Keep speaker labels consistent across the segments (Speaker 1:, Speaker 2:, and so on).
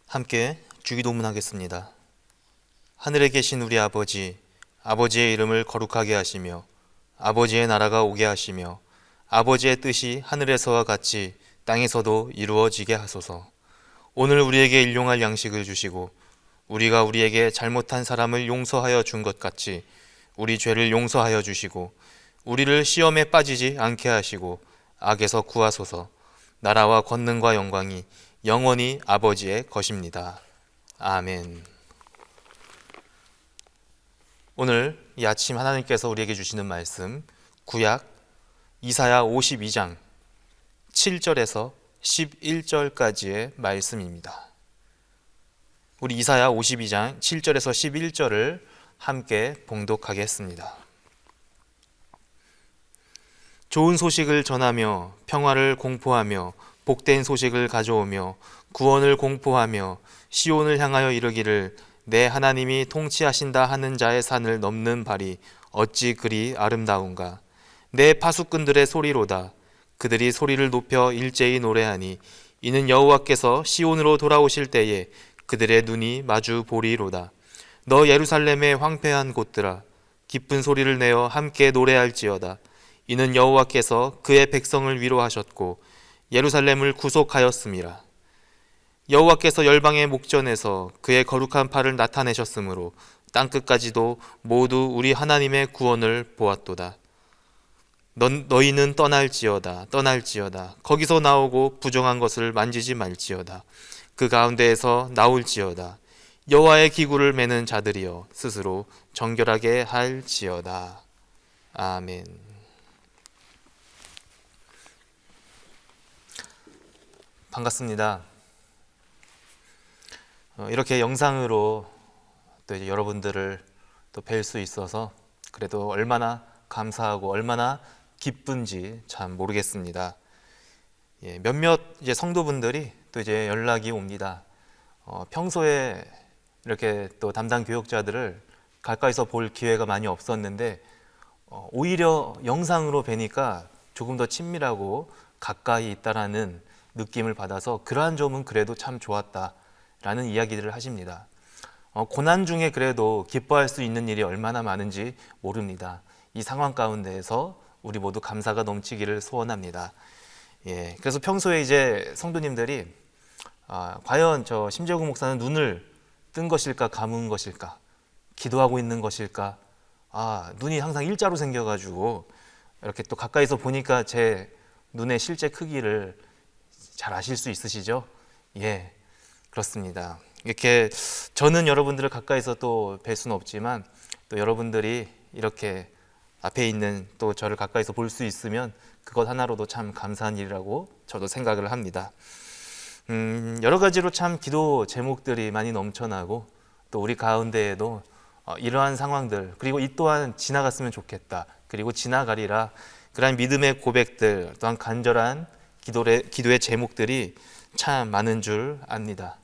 Speaker 1: 함께 주기도문 하겠습니다. 하늘에 계신 우리 아버지, 아버지의 이름을 거룩하게 하시며 아버지의 나라가 오게 하시며 아버지의 뜻이 하늘에서와 같이 땅에서도 이루어지게 하소서. 오늘 우리에게 일용할 양식을 주시고 우리가 우리에게 잘못한 사람을 용서하여 준 것 같이 우리 죄를 용서하여 주시고 우리를 시험에 빠지지 않게 하시고 악에서 구하소서. 나라와 권능과 영광이 영원히 아버지의 것입니다. 아멘. 오늘 이 아침 하나님께서 우리에게 주시는 말씀, 구약 이사야 52장 7절에서 11절까지의 말씀입니다. 우리 이사야 52장 7절에서 11절을 함께 봉독하겠습니다. 좋은 소식을 전하며 평화를 공포하며 복된 소식을 가져오며 구원을 공포하며 시온을 향하여 이르기를 내 하나님이 통치하신다 하는 자의 산을 넘는 발이 어찌 그리 아름다운가. 내 파수꾼들의 소리로다. 그들이 소리를 높여 일제히 노래하니 이는 여호와께서 시온으로 돌아오실 때에 그들의 눈이 마주 보리로다. 너 예루살렘의 황폐한 곳들아, 기쁜 소리를 내어 함께 노래할지어다. 이는 여호와께서 그의 백성을 위로하셨고 예루살렘을 구속하였음이라. 여호와께서 열방의 목전에서 그의 거룩한 팔을 나타내셨으므로 땅끝까지도 모두 우리 하나님의 구원을 보았도다. 너희는 떠날지어다. 거기서 나오고 부정한 것을 만지지 말지어다. 그 가운데에서 나올지어다. 여호와의 기구를 매는 자들이여 스스로 정결하게 할지어다. 아멘. 반갑습니다. 이렇게 영상으로 또 이제 여러분들을 또 뵐 수 있어서 그래도 얼마나 감사하고 얼마나 기쁜지 참 모르겠습니다. 몇몇 이제 성도분들이 또 이제 연락이 옵니다. 평소에 이렇게 또 담당 교역자들을 가까이서 볼 기회가 많이 없었는데 오히려 영상으로 뵈니까 조금 더 친밀하고 가까이 있다라는 느낌을 받아서 그러한 점은 그래도 참 좋았다라는 이야기들을 하십니다. 고난 중에 그래도 기뻐할 수 있는 일이 얼마나 많은지 모릅니다. 이 상황 가운데에서 우리 모두 감사가 넘치기를 소원합니다. 그래서 평소에 이제 성도님들이 과연 저 심재구 목사는 눈을 뜬 것일까 감은 것일까 기도하고 있는 것일까 눈이 항상 일자로 생겨가지고 이렇게 또 가까이서 보니까 제 눈의 실제 크기를 잘 아실 수 있으시죠? 그렇습니다. 이렇게 저는 여러분들을 가까이서 또 뵐 수는 없지만 또 여러분들이 이렇게 앞에 있는 또 저를 가까이서 볼 수 있으면 그것 하나로도 참 감사한 일이라고 저도 생각을 합니다. 여러 가지로 참 기도 제목들이 많이 넘쳐나고 또 우리 가운데에도 이러한 상황들 그리고 이 또한 지나갔으면 좋겠다 그리고 지나가리라 그러한 믿음의 고백들 또한 간절한 기도의 제목들이 참 많은 줄 압니다.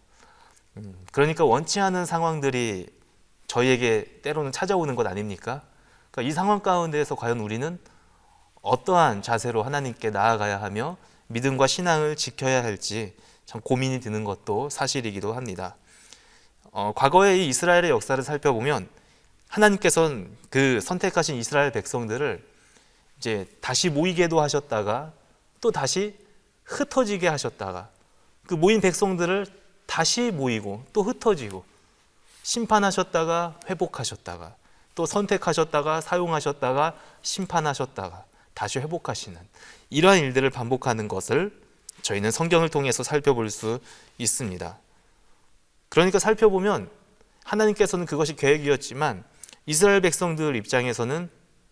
Speaker 1: 그러니까 원치 않은 상황들이 저희에게 때로는 찾아오는 것 아닙니까? 그러니까 이 상황 가운데에서 과연 우리는 어떠한 자세로 하나님께 나아가야 하며 믿음과 신앙을 지켜야 할지 참 고민이 드는 것도 사실이기도 합니다. 과거의 이 이스라엘의 역사를 살펴보면 하나님께서는 그 선택하신 이스라엘 백성들을 이제 다시 모이게도 하셨다가 또 다시 흩어지게 하셨다가 그 모인 백성들을 다시 모이고 또 흩어지고 심판하셨다가 회복하셨다가 또 선택하셨다가 사용하셨다가 심판하셨다가 다시 회복하시는 이러한 일들을 반복하는 것을 저희는 성경을 통해서 살펴볼 수 있습니다. 그러니까 살펴보면 하나님께서는 그것이 계획이었지만 이스라엘 백성들 입장에서는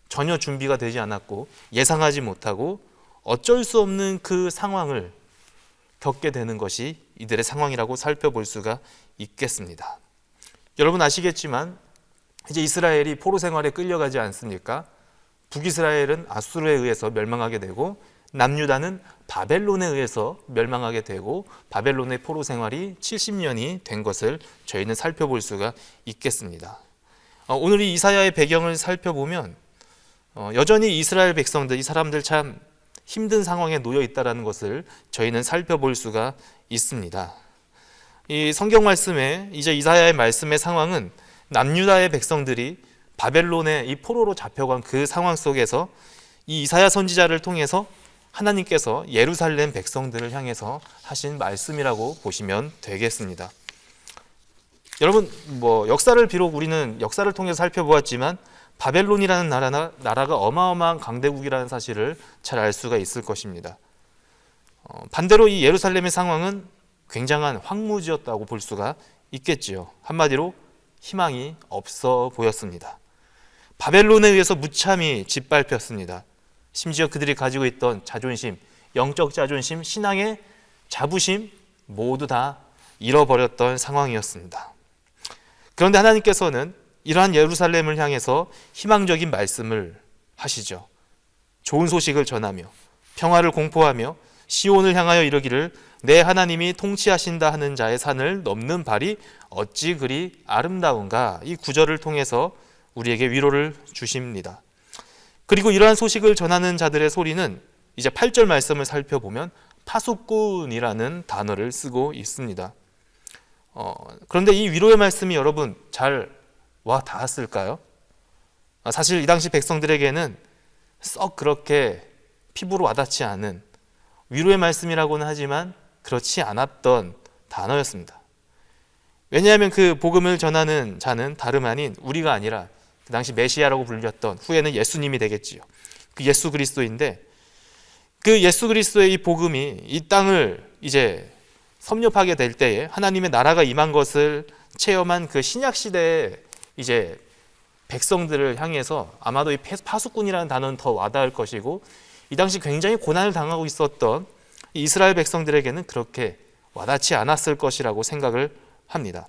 Speaker 1: 전혀 준비가 되지 않았고 예상하지 못하고 어쩔 수 없는 그 상황을 겪게 되는 것이 이들의 상황이라고 살펴볼 수가 있겠습니다. 여러분 아시겠지만 이제 이스라엘이 포로 생활에 끌려가지 않습니까? 북이스라엘은 아수르에 의해서 멸망하게 되고 남유다는 바벨론에 의해서 멸망하게 되고 바벨론의 포로 생활이 70년이 된 것을 저희는 살펴볼 수가 있겠습니다. 오늘 이 이사야의 배경을 살펴보면 여전히 이스라엘 백성들, 이 사람들 참 힘든 상황에 놓여 있다는 것을 저희는 살펴볼 수가 있습니다. 이 성경 말씀에 이제 이사야의 말씀의 상황은 남유다의 백성들이 바벨론의 이 포로로 잡혀간 그 상황 속에서 이 이사야 선지자를 통해서 하나님께서 예루살렘 백성들을 향해서 하신 말씀이라고 보시면 되겠습니다. 여러분, 역사를 비록 우리는 역사를 통해서 살펴보았지만 바벨론이라는 나라가 어마어마한 강대국이라는 사실을 잘 알 수가 있을 것입니다. 반대로 이 예루살렘의 상황은 굉장한 황무지였다고 볼 수가 있겠지요. 한마디로 희망이 없어 보였습니다. 바벨론에 의해서 무참히 짓밟혔습니다. 심지어 그들이 가지고 있던 자존심, 영적 자존심, 신앙의 자부심 모두 다 잃어버렸던 상황이었습니다. 그런데 하나님께서는 이러한 예루살렘을 향해서 희망적인 말씀을 하시죠. 좋은 소식을 전하며 평화를 공포하며 시온을 향하여 이르기를 내 하나님이 통치하신다 하는 자의 산을 넘는 발이 어찌 그리 아름다운가. 이 구절을 통해서 우리에게 위로를 주십니다. 그리고 이러한 소식을 전하는 자들의 소리는 이제 8절 말씀을 살펴보면 파수꾼이라는 단어를 쓰고 있습니다. 그런데 이 위로의 말씀이 여러분 잘 와 닿았을까요? 사실 이 당시 백성들에게는 썩 그렇게 피부로 와닿지 않은 위로의 말씀이라고는 하지만 그렇지 않았던 단어였습니다. 왜냐하면 그 복음을 전하는 자는 다름 아닌 우리가 아니라 그 당시 메시아라고 불렸던 후에는 예수님이 되겠지요. 그 예수 그리스도인데 그 예수 그리스도의 이 복음이 이 땅을 이제 섭렵하게 될 때에 하나님의 나라가 임한 것을 체험한 그 신약 시대의 이제 백성들을 향해서 아마도 이 파수꾼이라는 단어는 더 와닿을 것이고 이 당시 굉장히 고난을 당하고 있었던 이스라엘 백성들에게는 그렇게 와닿지 않았을 것이라고 생각을 합니다.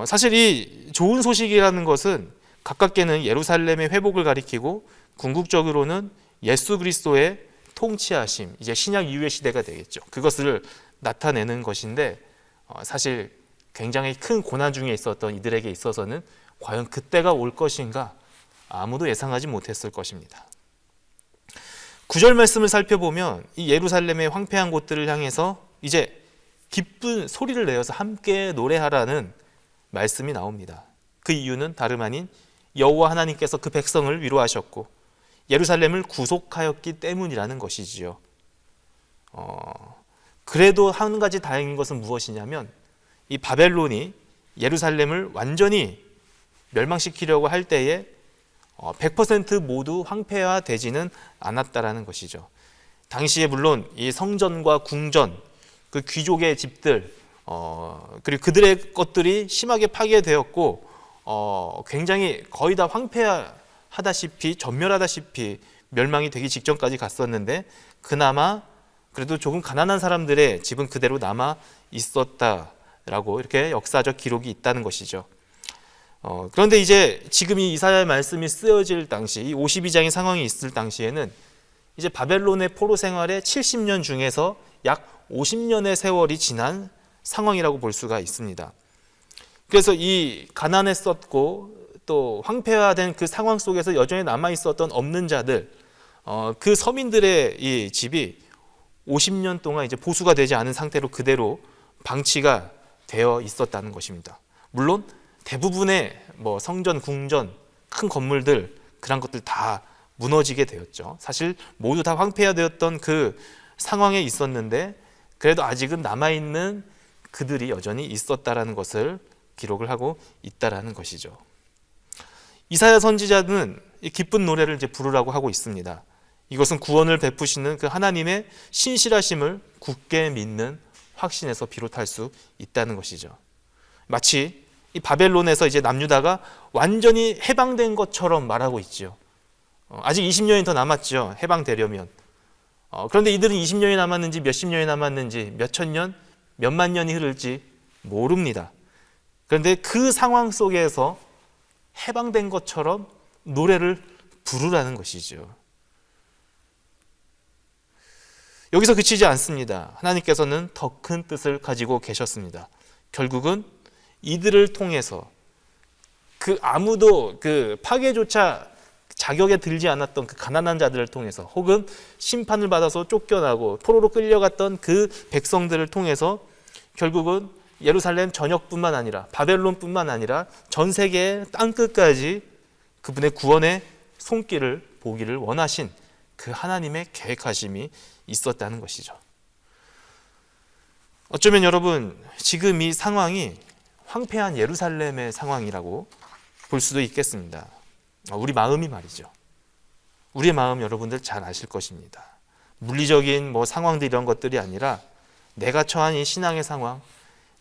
Speaker 1: 사실 이 좋은 소식이라는 것은 가깝게는 예루살렘의 회복을 가리키고 궁극적으로는 예수 그리스도의 통치하심, 이제 신약 이후의 시대가 되겠죠. 그것을 나타내는 것인데 사실 굉장히 큰 고난 중에 있었던 이들에게 있어서는 과연 그때가 올 것인가 아무도 예상하지 못했을 것입니다. 9절 말씀을 살펴보면 이 예루살렘의 황폐한 곳들을 향해서 이제 기쁜 소리를 내어서 함께 노래하라는 말씀이 나옵니다. 그 이유는 다름 아닌 여호와 하나님께서 그 백성을 위로하셨고 예루살렘을 구속하였기 때문이라는 것이지요. 그래도 한 가지 다행인 것은 무엇이냐면 이 바벨론이 예루살렘을 완전히 멸망시키려고 할 때에 100% 모두 황폐화되지는 않았다라는 것이죠. 당시에 물론 이 성전과 궁전, 그 귀족의 집들, 그리고 그들의 것들이 심하게 파괴되었고 굉장히 거의 다 황폐하다시피 전멸하다시피 멸망이 되기 직전까지 갔었는데 그나마 그래도 조금 가난한 사람들의 집은 그대로 남아 있었다라고 이렇게 역사적 기록이 있다는 것이죠. 그런데 이제 지금 이 이사야의 말씀이 쓰여질 당시, 이 52장의 상황이 있을 당시에는 이제 바벨론의 포로 생활의 70년 중에서 약 50년의 세월이 지난 상황이라고 볼 수가 있습니다. 그래서 이 가난했었고 또 황폐화된 그 상황 속에서 여전히 남아 있었던 없는 자들, 그 서민들의 이 집이 50년 동안 이제 보수가 되지 않은 상태로 그대로 방치가 되어 있었다는 것입니다. 물론 대부분의 성전, 궁전, 큰 건물들 그런 것들 다 무너지게 되었죠. 사실 모두 다 황폐화되었던 그 상황에 있었는데 그래도 아직은 남아있는 그들이 여전히 있었다라는 것을 기록을 하고 있다라는 것이죠. 이사야 선지자는 이 기쁜 노래를 이제 부르라고 하고 있습니다. 이것은 구원을 베푸시는 그 하나님의 신실하심을 굳게 믿는 확신에서 비롯할 수 있다는 것이죠. 마치 이 바벨론에서 이제 남유다가 완전히 해방된 것처럼 말하고 있지요. 아직 20년이 더 남았죠. 해방되려면. 그런데 이들은 20년이 남았는지 몇십 년이 남았는지 몇천 년, 몇만 년이 흐를지 모릅니다. 그런데 그 상황 속에서 해방된 것처럼 노래를 부르라는 것이죠. 여기서 그치지 않습니다. 하나님께서는 더 큰 뜻을 가지고 계셨습니다. 결국은 이들을 통해서 그 아무도 그 파괴조차 자격에 들지 않았던 그 가난한 자들을 통해서 혹은 심판을 받아서 쫓겨나고 포로로 끌려갔던 그 백성들을 통해서 결국은 예루살렘 전역뿐만 아니라 바벨론뿐만 아니라 전 세계의 땅끝까지 그분의 구원의 손길을 보기를 원하신 그 하나님의 계획하심이 있었다는 것이죠. 어쩌면 여러분 지금 이 상황이 황폐한 예루살렘의 상황이라고 볼 수도 있겠습니다. 우리 마음이 말이죠. 우리의 마음 여러분들 잘 아실 것입니다. 물리적인 상황들 이런 것들이 아니라 내가 처한 이 신앙의 상황,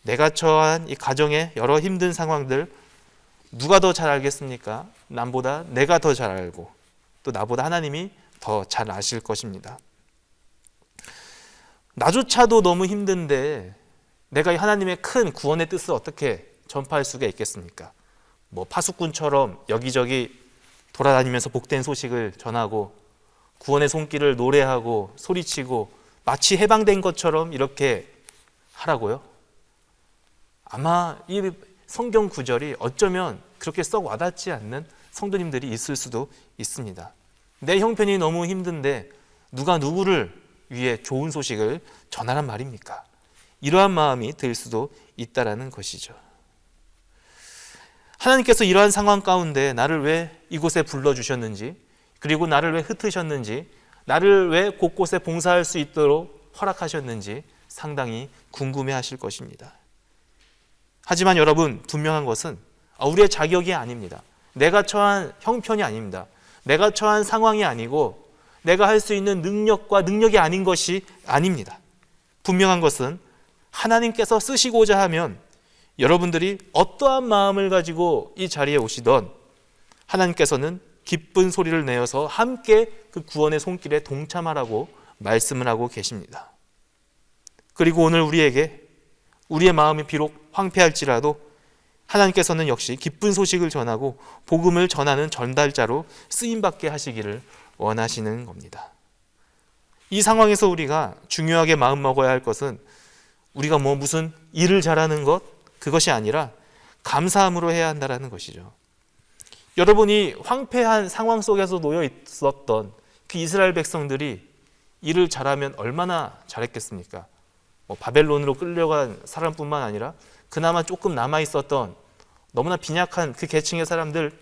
Speaker 1: 내가 처한 이 가정의 여러 힘든 상황들 누가 더 잘 알겠습니까? 남보다 내가 더 잘 알고 또 나보다 하나님이 더 잘 아실 것입니다. 나조차도 너무 힘든데 내가 하나님의 큰 구원의 뜻을 어떻게 전파할 수가 있겠습니까? 파수꾼처럼 여기저기 돌아다니면서 복된 소식을 전하고 구원의 손길을 노래하고 소리치고 마치 해방된 것처럼 이렇게 하라고요? 아마 이 성경 구절이 어쩌면 그렇게 썩 와닿지 않는 성도님들이 있을 수도 있습니다. 내 형편이 너무 힘든데 누가 누구를 위해 좋은 소식을 전하란 말입니까? 이러한 마음이 들 수도 있다라는 것이죠. 하나님께서 이러한 상황 가운데 나를 왜 이곳에 불러주셨는지, 그리고 나를 왜 흩으셨는지, 나를 왜 곳곳에 봉사할 수 있도록 허락하셨는지 상당히 궁금해하실 것입니다. 하지만 여러분 분명한 것은 우리의 자격이 아닙니다. 내가 처한 형편이 아닙니다. 내가 처한 상황이 아니고 내가 할 수 있는 능력과 능력이 아닌 것이 아닙니다. 분명한 것은 하나님께서 쓰시고자 하면 여러분들이 어떠한 마음을 가지고 이 자리에 오시던 하나님께서는 기쁜 소리를 내어서 함께 그 구원의 손길에 동참하라고 말씀을 하고 계십니다. 그리고 오늘 우리에게 우리의 마음이 비록 황폐할지라도 하나님께서는 역시 기쁜 소식을 전하고 복음을 전하는 전달자로 쓰임받게 하시기를 원하시는 겁니다. 이 상황에서 우리가 중요하게 마음먹어야 할 것은 우리가 무슨 일을 잘하는 것, 그것이 아니라 감사함으로 해야 한다는 것이죠. 여러분이 황폐한 상황 속에서 놓여 있었던 그 이스라엘 백성들이 일을 잘하면 얼마나 잘했겠습니까? 바벨론으로 끌려간 사람뿐만 아니라 그나마 조금 남아있었던 너무나 빈약한 그 계층의 사람들,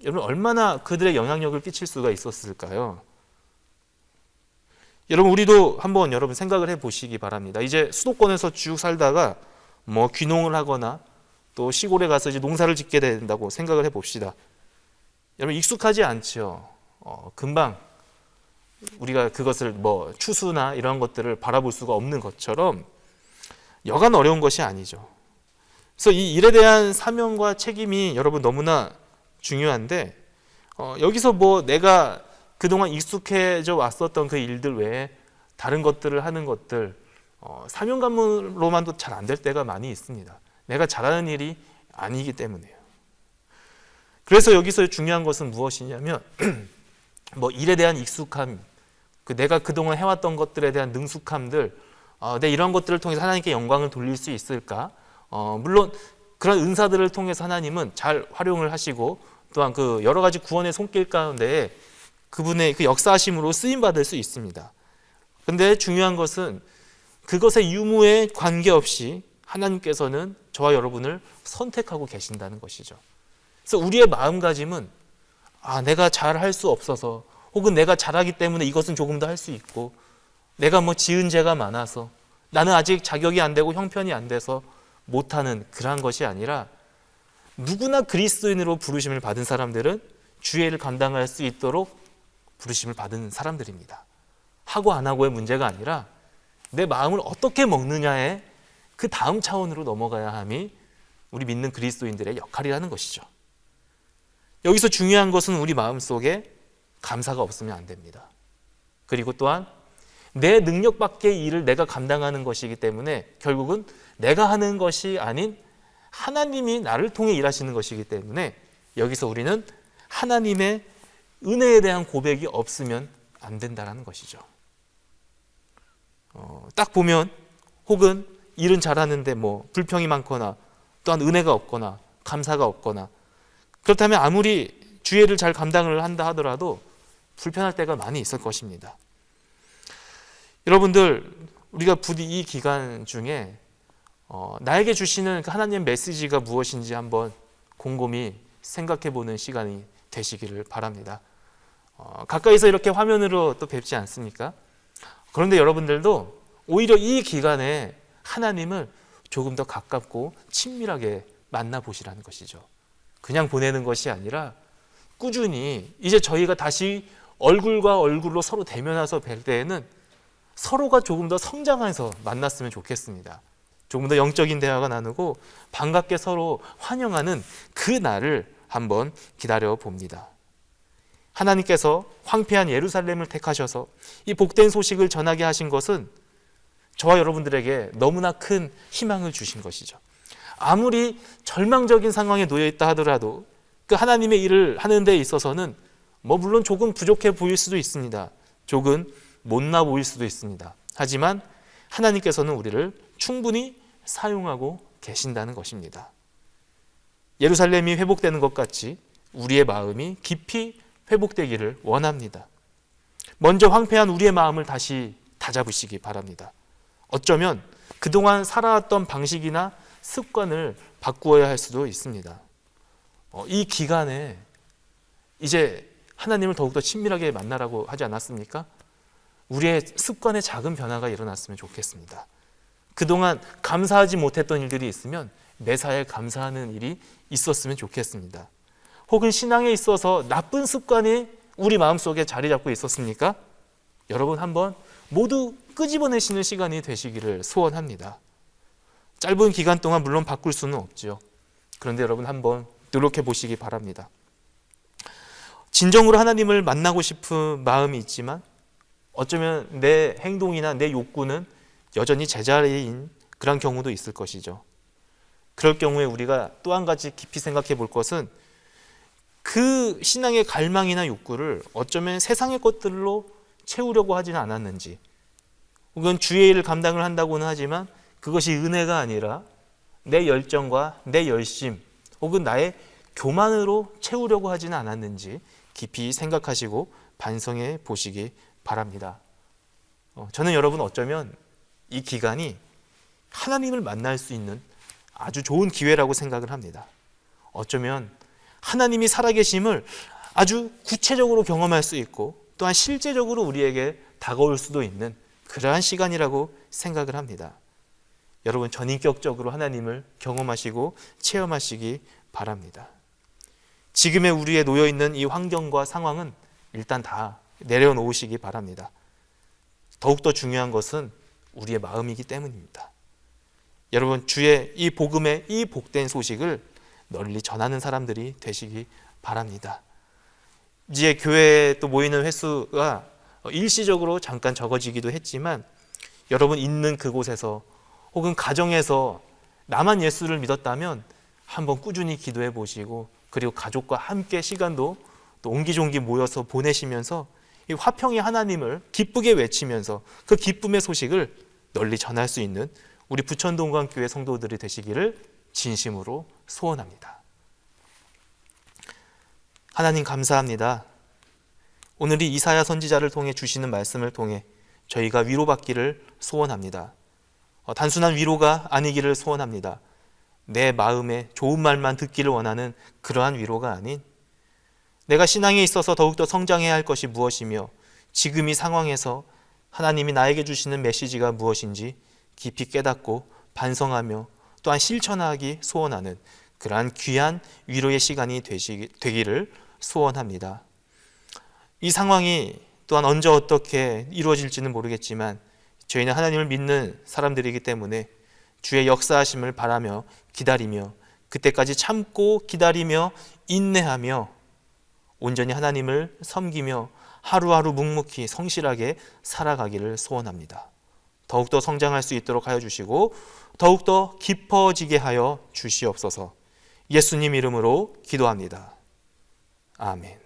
Speaker 1: 여러분 얼마나 그들의 영향력을 끼칠 수가 있었을까요? 여러분 우리도 한번 여러분 생각을 해보시기 바랍니다. 이제 수도권에서 쭉 살다가 귀농을 하거나 또 시골에 가서 이제 농사를 짓게 된다고 생각을 해봅시다. 여러분 익숙하지 않죠. 금방 우리가 그것을 추수나 이런 것들을 바라볼 수가 없는 것처럼 여간 어려운 것이 아니죠. 그래서 이 일에 대한 사명과 책임이 여러분 너무나 중요한데 여기서 내가 그동안 익숙해져 왔었던 그 일들 외에 다른 것들을 하는 것들 사명감으로만도 잘 안 될 때가 많이 있습니다. 내가 잘하는 일이 아니기 때문에요. 그래서 여기서 중요한 것은 무엇이냐면 일에 대한 익숙함, 내가 그동안 해왔던 것들에 대한 능숙함들, 내 이런 것들을 통해서 하나님께 영광을 돌릴 수 있을까? 물론 그런 은사들을 통해서 하나님은 잘 활용을 하시고 또한 그 여러 가지 구원의 손길 가운데 그분의 그 역사하심으로 쓰임받을 수 있습니다. 그런데 중요한 것은 그것의 유무에 관계없이 하나님께서는 저와 여러분을 선택하고 계신다는 것이죠. 그래서 우리의 마음가짐은 내가 잘할 수 없어서 혹은 내가 잘하기 때문에 이것은 조금 더 할 수 있고 내가 지은 죄가 많아서 나는 아직 자격이 안 되고 형편이 안 돼서 못하는 그러한 것이 아니라 누구나 그리스도인으로 부르심을 받은 사람들은 주의 일을 감당할 수 있도록 부르심을 받은 사람들입니다. 하고 안 하고의 문제가 아니라 내 마음을 어떻게 먹느냐의 그 다음 차원으로 넘어가야 함이 우리 믿는 그리스도인들의 역할이라는 것이죠. 여기서 중요한 것은 우리 마음속에 감사가 없으면 안 됩니다. 그리고 또한 내 능력 밖의 일을 내가 감당하는 것이기 때문에 결국은 내가 하는 것이 아닌 하나님이 나를 통해 일하시는 것이기 때문에 여기서 우리는 하나님의 은혜에 대한 고백이 없으면 안 된다는 것이죠. 딱 보면 혹은 일은 잘하는데 불평이 많거나 또한 은혜가 없거나 감사가 없거나 그렇다면 아무리 주의를 잘 감당을 한다 하더라도 불편할 때가 많이 있을 것입니다. 여러분들 우리가 부디 이 기간 중에 나에게 주시는 그 하나님의 메시지가 무엇인지 한번 곰곰이 생각해 보는 시간이 되시기를 바랍니다. 가까이서 이렇게 화면으로 또 뵙지 않습니까? 그런데 여러분들도 오히려 이 기간에 하나님을 조금 더 가깝고 친밀하게 만나보시라는 것이죠. 그냥 보내는 것이 아니라 꾸준히 이제 저희가 다시 얼굴과 얼굴로 서로 대면해서 뵐 때에는 서로가 조금 더 성장해서 만났으면 좋겠습니다. 조금 더 영적인 대화가 나누고 반갑게 서로 환영하는 그 날을 한번 기다려 봅니다. 하나님께서 황폐한 예루살렘을 택하셔서 이 복된 소식을 전하게 하신 것은 저와 여러분들에게 너무나 큰 희망을 주신 것이죠. 아무리 절망적인 상황에 놓여 있다 하더라도 그 하나님의 일을 하는 데 있어서는 물론 조금 부족해 보일 수도 있습니다. 조금 못나 보일 수도 있습니다. 하지만 하나님께서는 우리를 충분히 사용하고 계신다는 것입니다. 예루살렘이 회복되는 것 같이 우리의 마음이 깊이 회복되기를 원합니다. 먼저 황폐한 우리의 마음을 다시 다잡으시기 바랍니다. 어쩌면 그동안 살아왔던 방식이나 습관을 바꾸어야 할 수도 있습니다. 이 기간에 이제 하나님을 더욱더 친밀하게 만나라고 하지 않았습니까? 우리의 습관의 작은 변화가 일어났으면 좋겠습니다. 그동안 감사하지 못했던 일들이 있으면 매사에 감사하는 일이 있었으면 좋겠습니다. 혹은 신앙에 있어서 나쁜 습관이 우리 마음속에 자리 잡고 있었습니까? 여러분 한번 모두 끄집어내시는 시간이 되시기를 소원합니다. 짧은 기간 동안 물론 바꿀 수는 없죠. 그런데 여러분 한번 노력해 보시기 바랍니다. 진정으로 하나님을 만나고 싶은 마음이 있지만 어쩌면 내 행동이나 내 욕구는 여전히 제자리인 그런 경우도 있을 것이죠. 그럴 경우에 우리가 또 한 가지 깊이 생각해 볼 것은 그 신앙의 갈망이나 욕구를 어쩌면 세상의 것들로 채우려고 하지는 않았는지, 혹은 주의 일을 감당을 한다고는 하지만 그것이 은혜가 아니라 내 열정과 내 열심 혹은 나의 교만으로 채우려고 하지는 않았는지 깊이 생각하시고 반성해 보시기 바랍니다. 저는 여러분 어쩌면 이 기간이 하나님을 만날 수 있는 아주 좋은 기회라고 생각을 합니다. 어쩌면 하나님이 살아계심을 아주 구체적으로 경험할 수 있고 또한 실제적으로 우리에게 다가올 수도 있는 그러한 시간이라고 생각을 합니다. 여러분 전인격적으로 하나님을 경험하시고 체험하시기 바랍니다. 지금의 우리에 놓여있는 이 환경과 상황은 일단 다 내려놓으시기 바랍니다. 더욱더 중요한 것은 우리의 마음이기 때문입니다. 여러분 주의 이 복음의 이 복된 소식을 널리 전하는 사람들이 되시기 바랍니다. 이제 교회에 또 모이는 횟수가 일시적으로 잠깐 적어지기도 했지만 여러분 있는 그곳에서 혹은 가정에서 나만 예수를 믿었다면 한번 꾸준히 기도해 보시고 그리고 가족과 함께 시간도 또 옹기종기 모여서 보내시면서 이 화평의 하나님을 기쁘게 외치면서 그 기쁨의 소식을 널리 전할 수 있는 우리 부천동관교회 성도들이 되시기를 진심으로 소원합니다. 하나님 감사합니다. 오늘 이 이사야 선지자를 통해 주시는 말씀을 통해 저희가 위로받기를 소원합니다. 단순한 위로가 아니기를 소원합니다. 내 마음에 좋은 말만 듣기를 원하는 그러한 위로가 아닌 내가 신앙에 있어서 더욱더 성장해야 할 것이 무엇이며 지금 이 상황에서 하나님이 나에게 주시는 메시지가 무엇인지 깊이 깨닫고 반성하며 또한 실천하기 소원하는 그러한 귀한 위로의 시간이 되기를 소원합니다. 이 상황이 또한 언제 어떻게 이루어질지는 모르겠지만 저희는 하나님을 믿는 사람들이기 때문에 주의 역사하심을 바라며 기다리며 그때까지 참고 기다리며 인내하며 온전히 하나님을 섬기며 하루하루 묵묵히 성실하게 살아가기를 소원합니다. 더욱더 성장할 수 있도록 하여 주시고 더욱더 깊어지게 하여 주시옵소서. 예수님 이름으로 기도합니다. 아멘.